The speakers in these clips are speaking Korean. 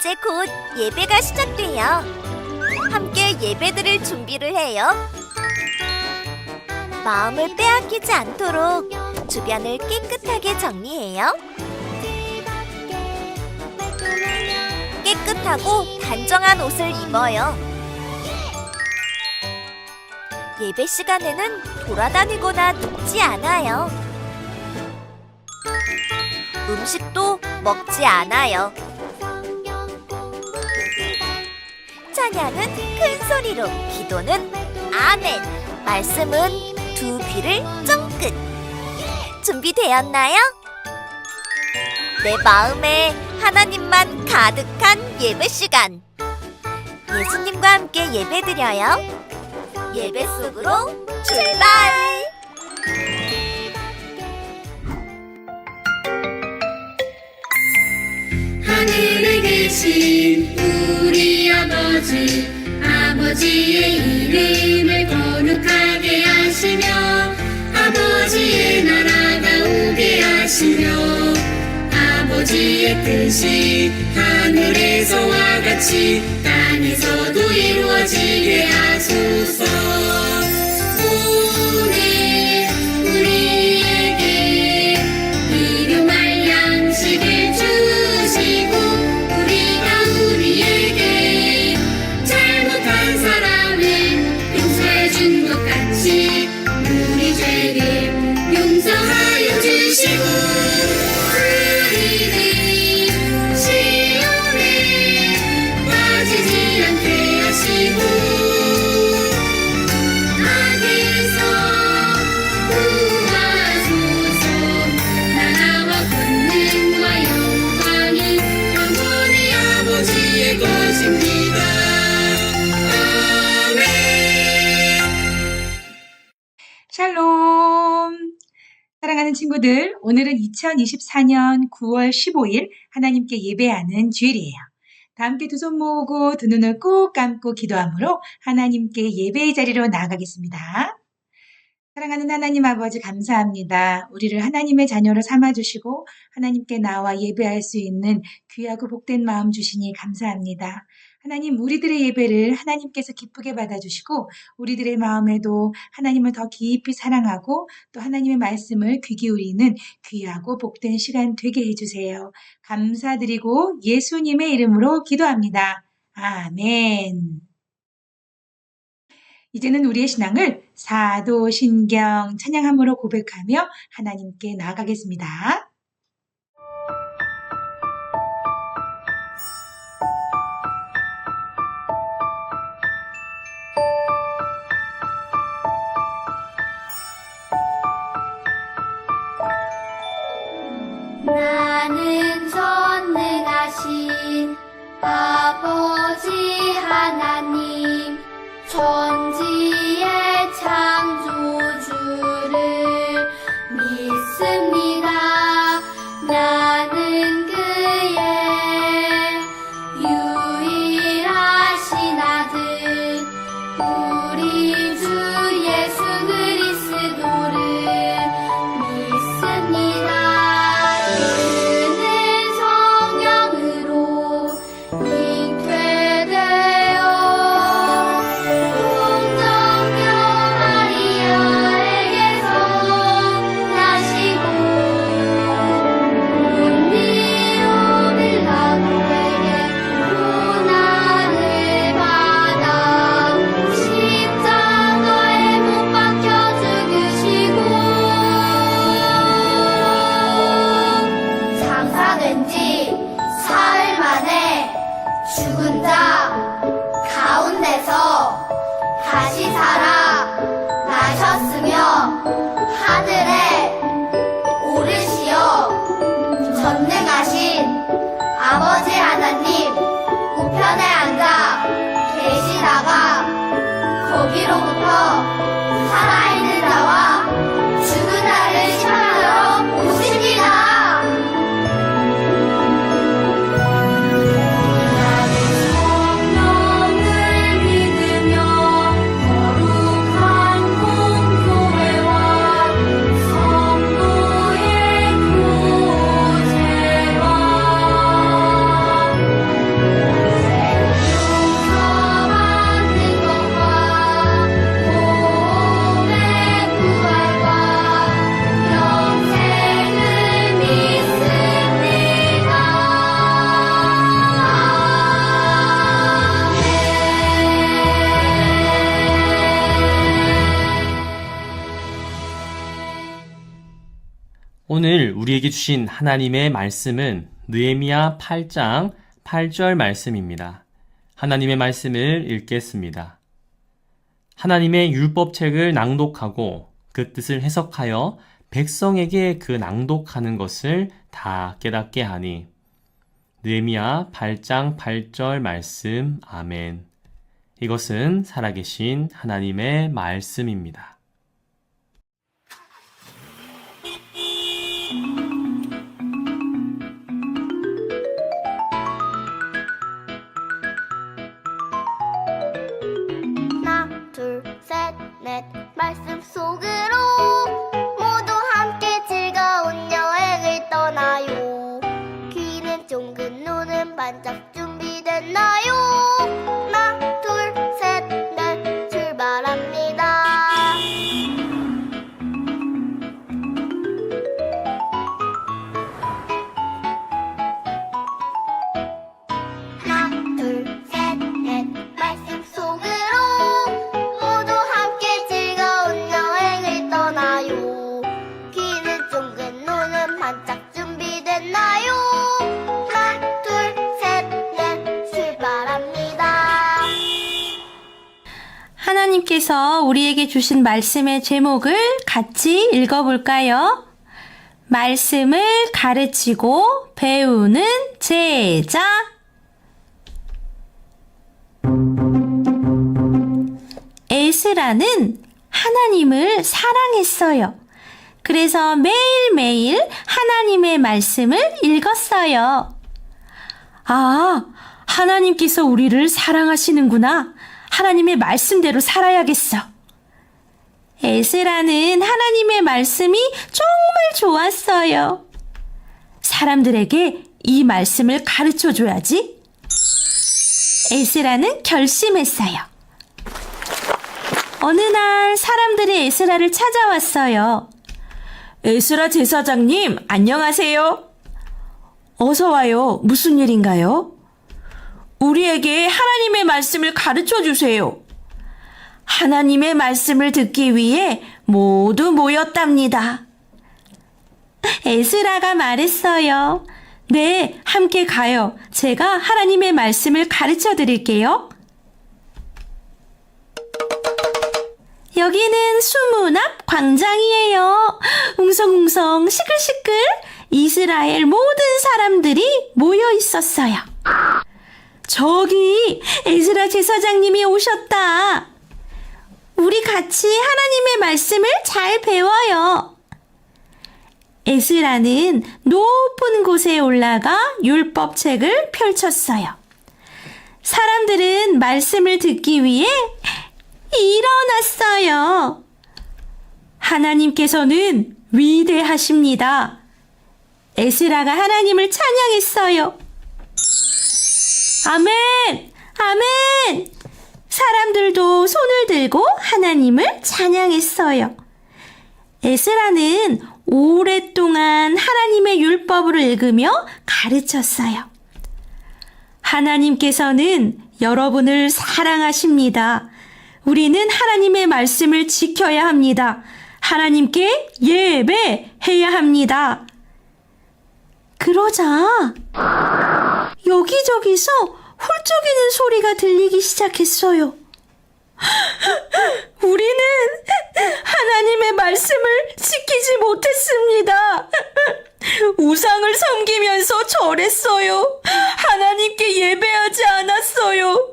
이제 곧 예배가 시작돼요. 함께 예배드릴 준비를 해요. 마음을 빼앗기지 않도록 주변을 깨끗하게 정리해요. 깨끗하고 단정한 옷을 입어요. 예배 시간에는 돌아다니거나 눕지 않아요. 음식도 먹지 않아요. 찬양은 큰 소리로, 기도는 아멘, 말씀은 두 귀를 쫑긋. 준비되었나요? 내 마음에 하나님만 가득한 예배 시간. 예수님과 함께 예배드려요. 예배 속으로 출발! 하늘에 계신 우리 아버지의 이름을 거룩하게 하시며 아버지의 나라가 오게 하시며 아버지의 뜻이 하늘에서와 같이 땅에서도 이루어지게 하소서. 오늘 우리에게 일용할 양식을 주시고 우리에게 잘못한 사람을 용서해 준 것 같이 우리 죄를 용서하여 주시고 우리를 시험에 빠지지 않게 하시고 악에서 구하소서. 나라와 권능과 영광이 영원히 아버지의 것입니다. 아멘. 샬롬! 사랑하는 친구들, 오늘은 2024년 9월 15일 하나님께 예배하는 주일이에요. 다 함께 두 손 모으고 두 눈을 꼭 감고 기도함으로 하나님께 예배의 자리로 나아가겠습니다. 사랑하는 하나님 아버지 감사합니다. 우리를 하나님의 자녀로 삼아주시고 하나님께 나와 예배할 수 있는 귀하고 복된 마음 주시니 감사합니다. 하나님, 우리들의 예배를 하나님께서 기쁘게 받아주시고 우리들의 마음에도 하나님을 더 깊이 사랑하고 또 하나님의 말씀을 귀 기울이는 귀하고 복된 시간 되게 해주세요. 감사드리고 예수님의 이름으로 기도합니다. 아멘. 이제는 우리의 신앙을 사도신경 찬양함으로 고백하며 하나님께 나아가겠습니다. 나는 전능하신 아버지 하나님 천지의 창조주를 믿습니다. 나는 그의 유일하신 아들 우리 주 예수 그리스도를 믿습니다. 그는 성령으로 잉태되어 동정녀 마리아에게서 나시고 본디오 빌라도에게 고난을 받아 십자가에 못 박혀 죽으시고 장사된 지 사흘 만에 죽은 자 가운데서 다시 살아 나셨으며 하늘에 오르시어 전능하신 아버지 하나님 우편에 앉아 계시다가 거기로부터 살아있는 자와 죽은 자를 심판하러 오십니다. 나는 성령을 믿으며 거룩한 공교회와 성도의 교제와 오늘 우리에게 주신 하나님의 말씀은 느헤미야 8장 8절 말씀입니다. 하나님의 말씀을 읽겠습니다. 하나님의 율법책을 낭독하고 그 뜻을 해석하여 백성에게 그 낭독하는 것을 다 깨닫게 하니. 느헤미야 8장 8절 말씀. 아멘. 이것은 살아계신 하나님의 말씀입니다. 하나, 둘, 셋, 넷, 말씀 속으로 모두 함께 즐거운 여행을 떠나요. 귀는 쫑긋, 눈은 반짝 준비됐나요? 하나, 둘, 셋, 넷, 출발합니다. 하나, 둘, 셋, 넷, 말씀 속으로 모두 함께 즐거운 여행을 떠나요. 귀는 쫑긋, 눈은 반짝 준비됐나요? 하나, 둘, 셋, 넷, 출발합니다. 하나님께서 우리에게 주신 말씀의 제목을 같이 읽어볼까요? 말씀을 가르치고 배우는 제자. 에스라는 하나님을 사랑했어요. 그래서 매일매일 하나님의 말씀을 읽었어요. 아, 하나님께서 우리를 사랑하시는구나. 하나님의 말씀대로 살아야겠어. 에스라는 하나님의 말씀이 정말 좋았어요. 사람들에게 이 말씀을 가르쳐 줘야지. 에스라는 결심했어요. 어느 날 사람들이 에스라를 찾아왔어요. 에스라 제사장님, 안녕하세요. 어서 와요. 무슨 일인가요? 우리에게 하나님의 말씀을 가르쳐 주세요. 하나님의 말씀을 듣기 위해 모두 모였답니다. 에스라가 말했어요. 네, 함께 가요. 제가 하나님의 말씀을 가르쳐 드릴게요. 여기는 수문 앞 광장이에요. 웅성웅성 시끌시끌 이스라엘 모든 사람들이 모여 있었어요. 저기 에스라 제사장님이 오셨다. 우리 같이 하나님의 말씀을 잘 배워요. 에스라는 높은 곳에 올라가 율법책을 펼쳤어요. 사람들은 말씀을 듣기 위해 일어났어요. 하나님께서는 위대하십니다. 에스라가 하나님을 찬양했어요. 아멘! 아멘! 사람들도 손을 들고 하나님을 찬양했어요. 에스라는 오랫동안 하나님의 율법을 읽으며 가르쳤어요. 하나님께서는 여러분을 사랑하십니다. 우리는 하나님의 말씀을 지켜야 합니다. 하나님께 예배해야 합니다. 그러자 여기저기서 훌쩍이는 소리가 들리기 시작했어요. 우리는 하나님의 말씀을 지키지 못했습니다. 우상을 섬기면서 절했어요. 하나님께 예배하지 않았어요.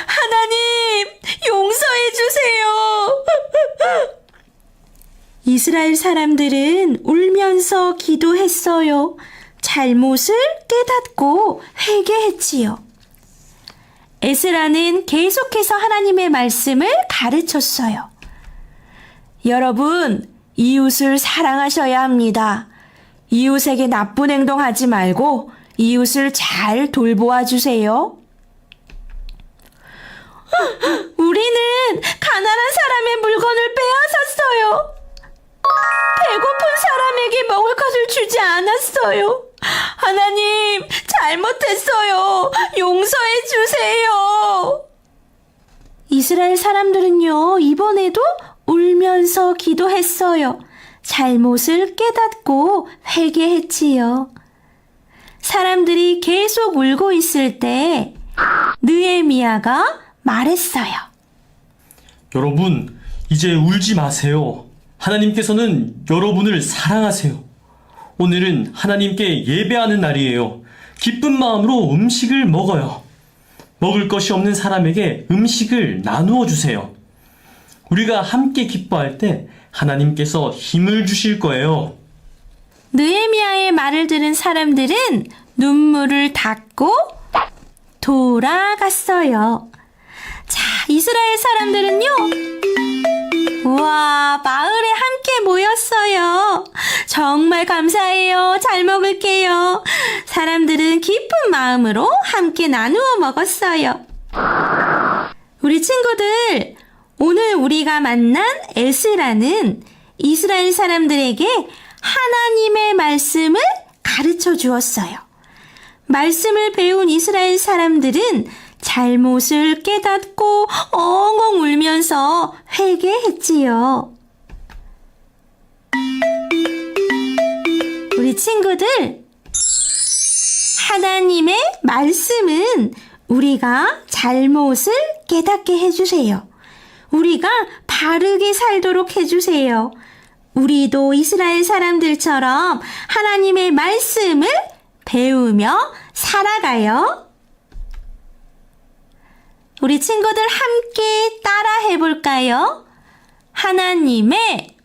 하나님, 용서해 주세요. 이스라엘 사람들은 울면서 기도했어요. 잘못을 깨닫고 회개했지요. 에스라는 계속해서 하나님의 말씀을 가르쳤어요. 여러분, 이웃을 사랑하셔야 합니다. 이웃에게 나쁜 행동하지 말고 이웃을 잘 돌보아 주세요. 우리는 가난한 사람의 물건을 빼앗았어요. 배고픈 사람에게 먹을 것을 주지 않았어요. 하나님, 잘못했어요. 용서해 주세요. 이스라엘 사람들은요, 이번에도 울면서 기도했어요. 잘못을 깨닫고 회개했지요. 사람들이 계속 울고 있을 때 느헤미야가 말했어요. 여러분, 이제 울지 마세요. 하나님께서는 여러분을 사랑하세요. 오늘은 하나님께 예배하는 날이에요. 기쁜 마음으로 음식을 먹어요. 먹을 것이 없는 사람에게 음식을 나누어 주세요. 우리가 함께 기뻐할 때 하나님께서 힘을 주실 거예요. 느헤미야의 말을 들은 사람들은 눈물을 닦고 돌아갔어요. 자, 이스라엘 사람들은요, 우와, 마을에 함께 모였어요. 정말 감사해요. 잘 먹을게요. 사람들은 기쁜 마음으로 함께 나누어 먹었어요. 우리 친구들, 오늘 우리가 만난 에스라는 이스라엘 사람들에게 하나님의 말씀을 가르쳐 주었어요. 말씀을 배운 이스라엘 사람들은 잘못을 깨닫고 엉엉 울면서 회개했지요. 우리 친구들, 하나님의 말씀은 우리가 잘못을 깨닫게 해주세요. 우리가 바르게 살도록 해주세요. 우리도 이스라엘 사람들처럼 하나님의 말씀을 배우며 살아가요. 우리 친구들 함께 따라 해볼까요? 하나님의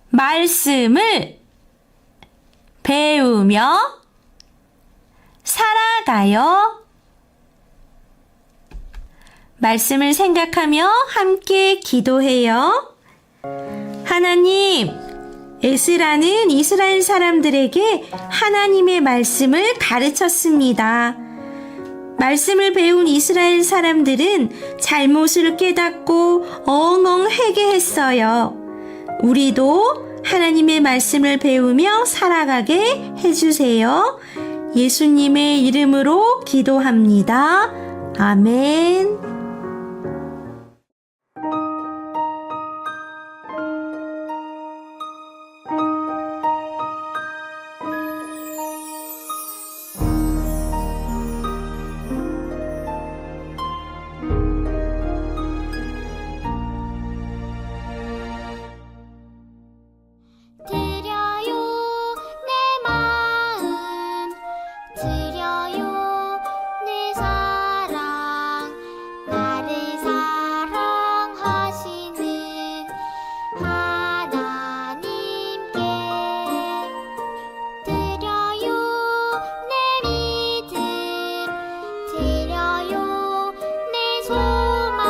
말씀을 배우며 살아가요. 말씀을 생각하며 함께 기도해요. 하나님, 에스라는 이스라엘 사람들에게 하나님의 말씀을 가르쳤습니다. 말씀을 배운 이스라엘 사람들은 잘못을 깨닫고 엉엉 회개했어요. 우리도 하나님의 말씀을 배우며 살아가게 해주세요. 예수님의 이름으로 기도합니다. 아멘. 드려요 내 마음 드려요 내 사랑 나를 사랑하시는 하나님께 드려요 내 믿음 드려요 내 소망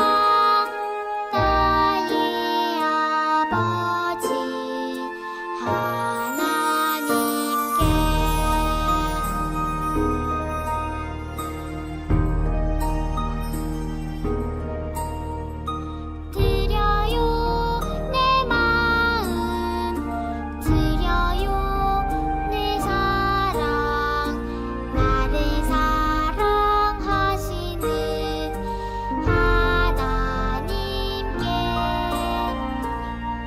나의 아버지 드려요 내 마음 드려요 내 사랑 나를 사랑하시는 하나님께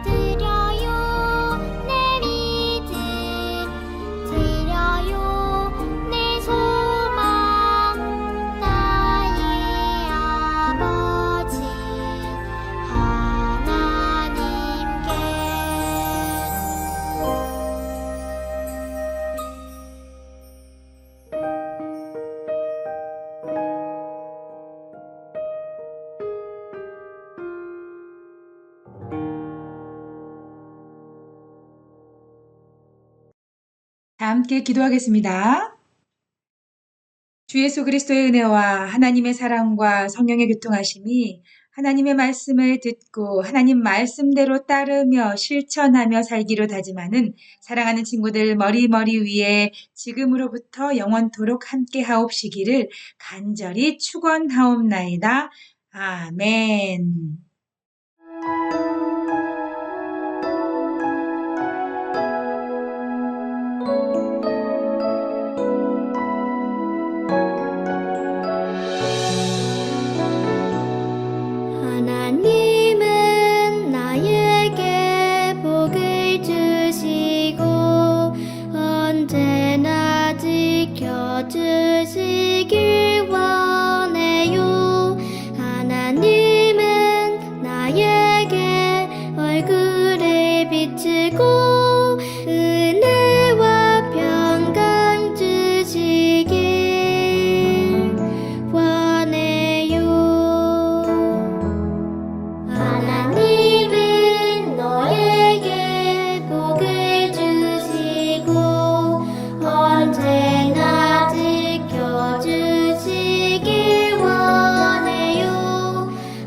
드려요 내 믿음 드려요 내 소망 나의 아버지 하나님께 다 함께 기도하겠습니다. 주 예수 그리스도의 은혜와 하나님의 사랑과 성령의 교통하심이 하나님의 말씀을 듣고 하나님 말씀대로 따르며 실천하며 살기로 다짐하는 사랑하는 친구들 머리 위에 지금으로부터 영원토록 함께 하옵시기를 간절히 축원하옵나이다. 아멘. 하나님은 나에게 언제나 지켜주시길 원해요. 하나님은 나에게 얼굴에 비추고 은혜와 평강 주시길 원해요. 하나님은 너에게 복을 주시고 언제나 지켜주시길 원해요.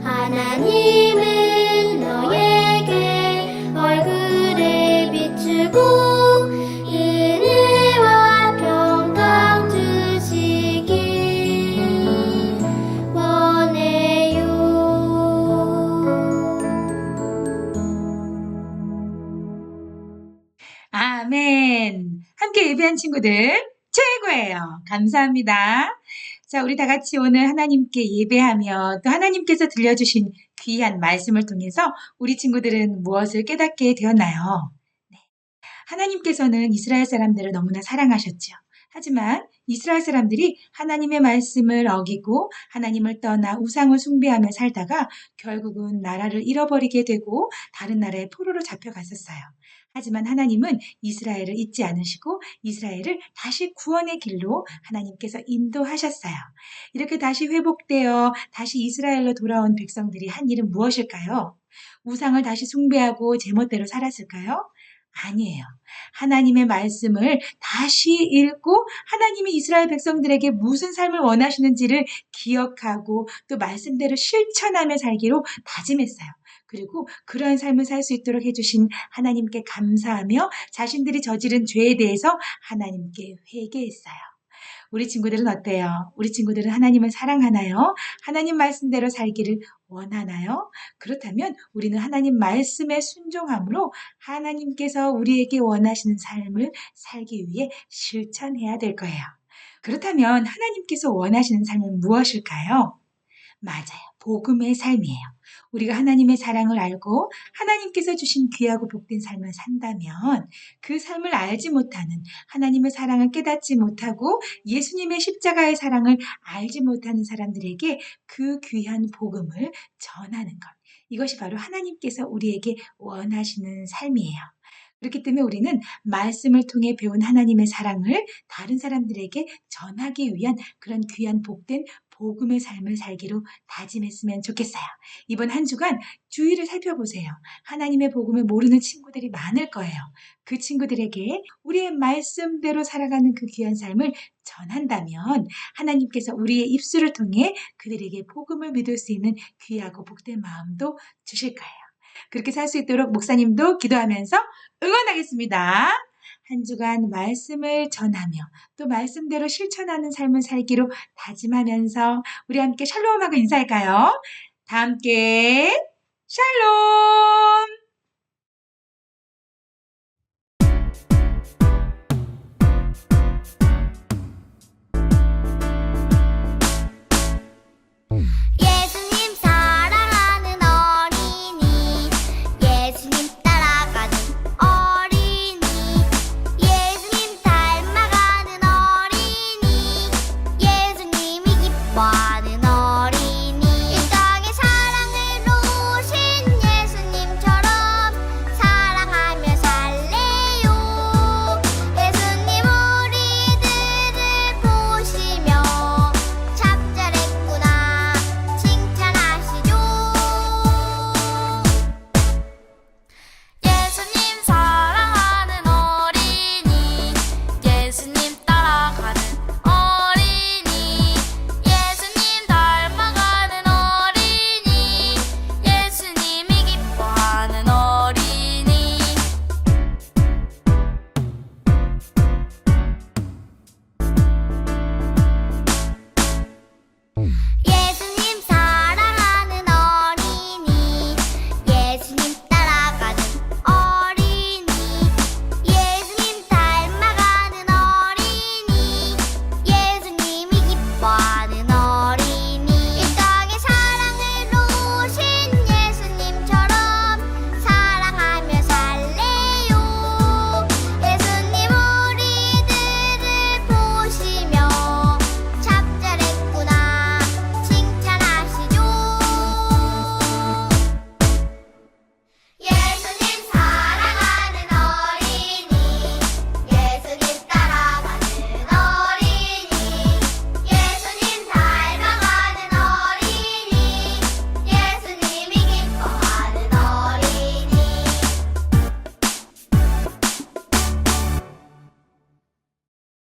하나님은 너에게 얼굴에 비추고 은혜와 평강 주시길 원해요. 아멘. 함께 예배한 친구들 최고예요. 감사합니다. 자, 우리 다 같이 오늘 하나님께 예배하며 또 하나님께서 들려주신 귀한 말씀을 통해서 우리 친구들은 무엇을 깨닫게 되었나요? 네. 하나님께서는 이스라엘 사람들을 너무나 사랑하셨죠. 하지만 이스라엘 사람들이 하나님의 말씀을 어기고 하나님을 떠나 우상을 숭배하며 살다가 결국은 나라를 잃어버리게 되고 다른 나라의 포로로 잡혀갔었어요. 하지만 하나님은 이스라엘을 잊지 않으시고 이스라엘을 다시 구원의 길로 하나님께서 인도하셨어요. 이렇게 다시 회복되어 다시 이스라엘로 돌아온 백성들이 한 일은 무엇일까요? 우상을 다시 숭배하고 제멋대로 살았을까요? 아니에요. 하나님의 말씀을 다시 읽고 하나님이 이스라엘 백성들에게 무슨 삶을 원하시는지를 기억하고 또 말씀대로 실천하며 살기로 다짐했어요. 그리고 그러한 삶을 살 수 있도록 해주신 하나님께 감사하며 자신들이 저지른 죄에 대해서 하나님께 회개했어요. 우리 친구들은 어때요? 우리 친구들은 하나님을 사랑하나요? 하나님 말씀대로 살기를 원하나요? 그렇다면 우리는 하나님 말씀에 순종함으로 하나님께서 우리에게 원하시는 삶을 살기 위해 실천해야 될 거예요. 그렇다면 하나님께서 원하시는 삶은 무엇일까요? 맞아요. 복음의 삶이에요. 우리가 하나님의 사랑을 알고 하나님께서 주신 귀하고 복된 삶을 산다면 그 삶을 알지 못하는 하나님의 사랑을 깨닫지 못하고 예수님의 십자가의 사랑을 알지 못하는 사람들에게 그 귀한 복음을 전하는 것. 이것이 바로 하나님께서 우리에게 원하시는 삶이에요. 그렇기 때문에 우리는 말씀을 통해 배운 하나님의 사랑을 다른 사람들에게 전하기 위한 그런 귀한 복된 복음의 삶을 살기로 다짐했으면 좋겠어요. 이번 한 주간 주위를 살펴보세요. 하나님의 복음을 모르는 친구들이 많을 거예요. 그 친구들에게 우리의 말씀대로 살아가는 그 귀한 삶을 전한다면 하나님께서 우리의 입술을 통해 그들에게 복음을 믿을 수 있는 귀하고 복된 마음도 주실 거예요. 그렇게 살 수 있도록 목사님도 기도하면서 응원하겠습니다. 한 주간 말씀을 전하며 또 말씀대로 실천하는 삶을 살기로 다짐하면서 우리 함께 샬롬하고 인사할까요? 다 함께 샬롬!